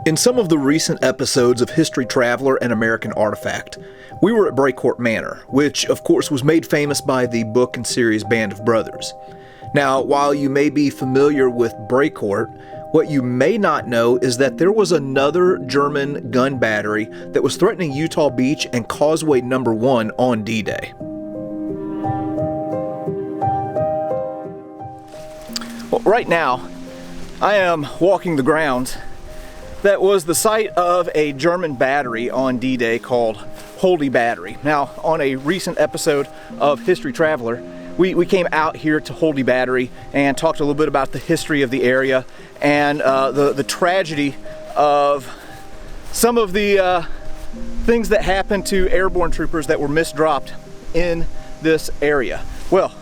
In some of the recent episodes of History Traveler and American Artifact, we were at Brecourt Manor, which of course was made famous by the book and series Band of Brothers. Now, while you may be familiar with Brecourt, what you may not know is that there was another German gun battery that was threatening Utah Beach and Causeway No. 1 on D-Day. Well, right now, I am walking the grounds that was the site of a German battery on D-Day called Holdy Battery. Now, on a recent episode of History Traveler, we came out here to Holdy Battery and talked a little bit about the history of the area and the tragedy of some of the things that happened to airborne troopers that were misdropped in this area. Well,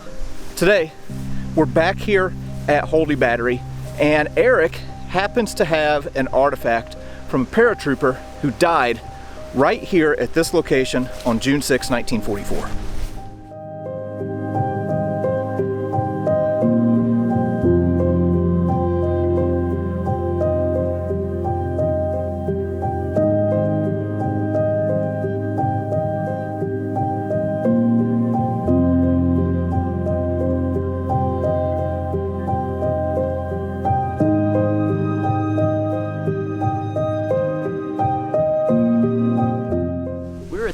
today we're back here at Holdy Battery, and Erik happens to have an artifact from a paratrooper who died right here at this location on June 6, 1944.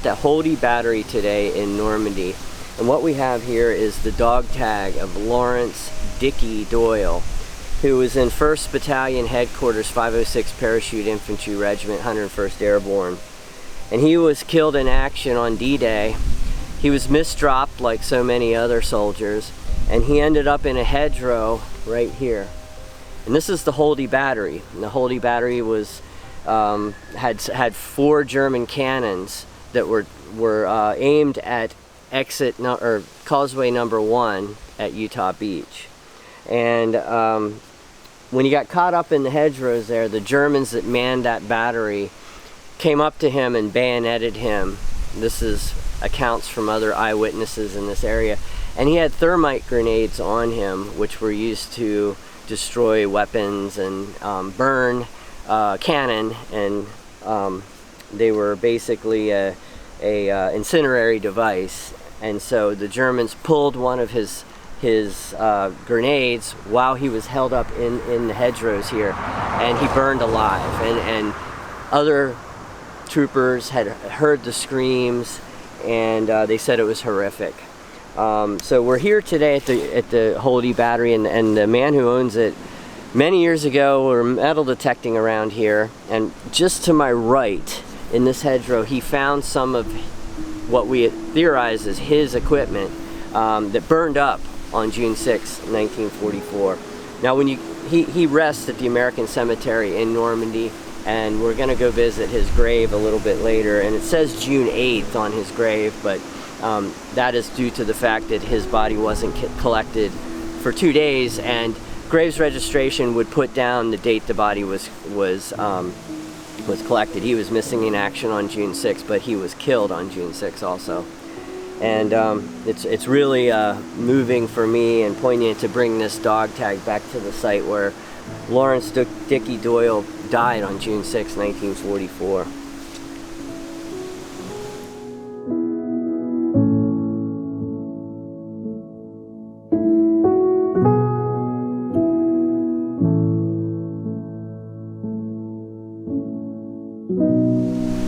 At Holdy Battery today in Normandy, and what we have here is the dog tag of Lawrence Dickey Doyle, who was in 1st Battalion Headquarters 506 Parachute Infantry Regiment, 101st Airborne, and he was killed in action on D-Day. He was misdropped like so many other soldiers, and he ended up in a hedgerow right here. And this is the Holdy Battery. And the Holdy Battery was had 4 German cannons that were aimed at Causeway No. 1 at Utah Beach. And when he got caught up in the hedgerows there, the Germans that manned that battery came up to him and bayoneted him. This is accounts from other eyewitnesses in this area. And he had thermite grenades on him, which were used to destroy weapons and burn cannon, and they were basically a incendiary device. And so the Germans pulled one of his grenades while he was held up in the hedgerows here, and he burned alive. And other troopers had heard the screams, and they said it was horrific. So we're here today at the Holdy Battery, and the man who owns it many years ago were metal detecting around here, and just to my right in this hedgerow he found some of what we theorize is his equipment that burned up on June 6, 1944. Now he rests at the American Cemetery in Normandy, and we're going to go visit his grave a little bit later, and it says June 8th on his grave, but that is due to the fact that his body wasn't collected for 2 days, and Graves registration would put down the date the body was collected. He was missing in action on June 6, but he was killed on June 6 also. And it's really moving for me and poignant to bring this dog tag back to the site where Lawrence Dickey Doyle died on June 6, 1944.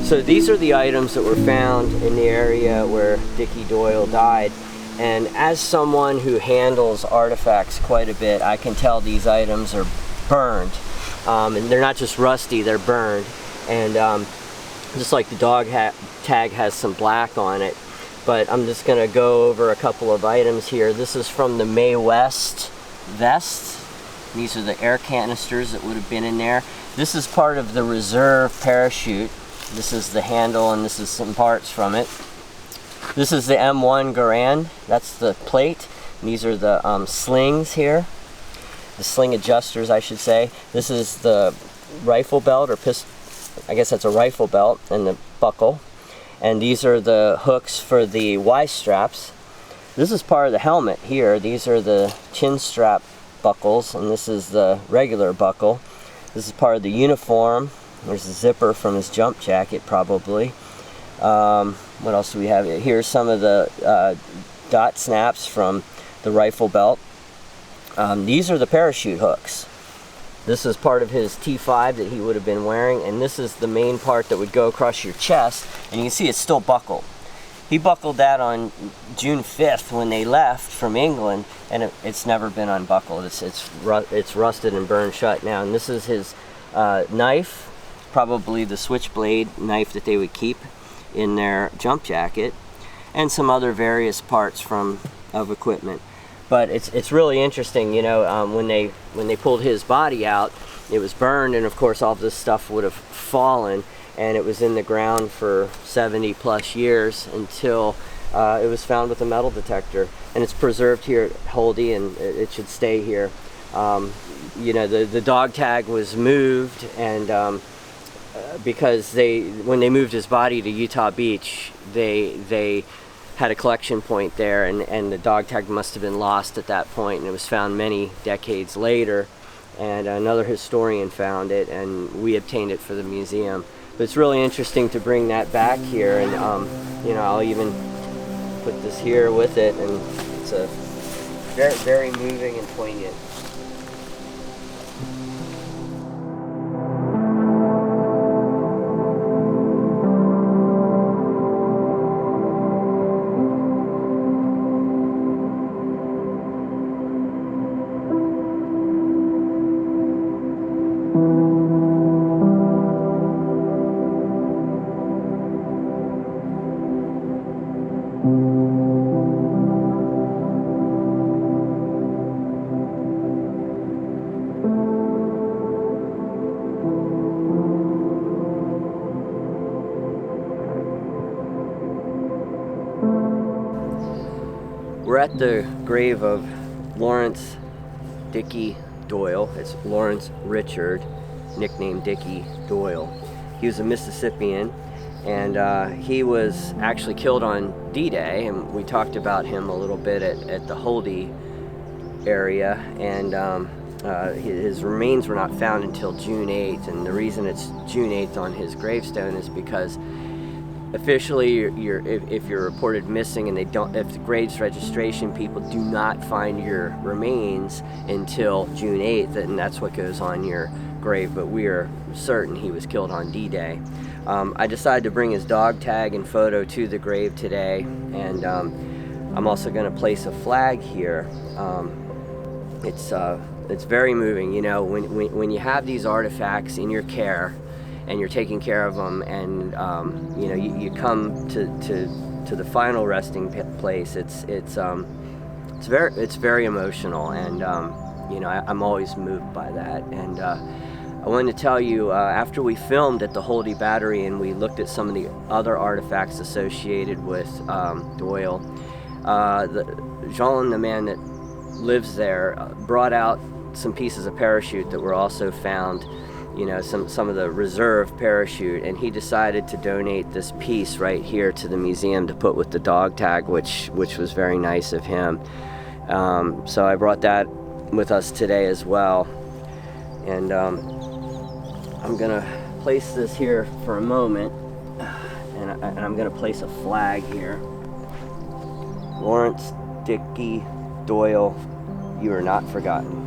So these are the items that were found in the area where Dickey Doyle died, and as someone who handles artifacts quite a bit, I can tell these items are burned, and they're not just rusty, they're burned. And just like the dog tag has some black on it, but I'm just going to go over a couple of items here. This is from the Mae West vest. These are the air canisters that would have been in there. This is part of the reserve parachute. This is the handle, and this is some parts from it. This is the M1 Garand. That's the plate. And these are the slings here. The sling adjusters, I should say. This is the rifle belt, or I guess that's a rifle belt, and the buckle. And these are the hooks for the Y straps. This is part of the helmet here. These are the chin strap buckles, and this is the regular buckle. This is part of the uniform. There's a zipper from his jump jacket, probably. What else do we have? Here's some of the dot snaps from the rifle belt. These are the parachute hooks. This is part of his T5 that he would have been wearing, and this is the main part that would go across your chest, and you can see it's still buckled. He buckled that on June 5th when they left from England, and it's never been unbuckled. It's rusted and burned shut now. And this is his knife, probably the switchblade knife that they would keep in their jump jacket, and some other various parts of equipment. But it's really interesting, you know, when they pulled his body out, it was burned, and of course all this stuff would have fallen, and it was in the ground for 70 plus years until it was found with a metal detector, and it's preserved here at Holdy, and it should stay here. You know, the dog tag was moved, and because when they moved his body to Utah Beach, they had a collection point there, and the dog tag must have been lost at that point, and it was found many decades later, and another historian found it, and we obtained it for the museum. But it's really interesting to bring that back here, and you know, I'll even put this here with it, and it's a very, very moving and poignant. We're at the grave of Lawrence Dickey Doyle. It's Lawrence Richard, nicknamed Dickey Doyle. He was a Mississippian, and he was actually killed on D-Day, and we talked about him a little bit at the Holdy area, and his remains were not found until June 8th, and the reason it's June 8th on his gravestone is because officially, if you're reported missing and if the graves registration people do not find your remains until June 8th, and that's what goes on your grave. But we are certain he was killed on D-Day. I decided to bring his dog tag and photo to the grave today, and I'm also going to place a flag here. It's very moving, you know, when you have these artifacts in your care, and you're taking care of them, and you know, you come to the final resting place. It's very emotional, and you know, I'm always moved by that. And I wanted to tell you, after we filmed at the Holdy Battery and we looked at some of the other artifacts associated with Doyle, Jean, the man that lives there, brought out some pieces of parachute that were also found, you know, some of the reserve parachute, and he decided to donate this piece right here to the museum to put with the dog tag, which was very nice of him. So I brought that with us today as well, and I'm gonna place this here for a moment, and I'm gonna place a flag here. Lawrence Dickey Doyle, you are not forgotten.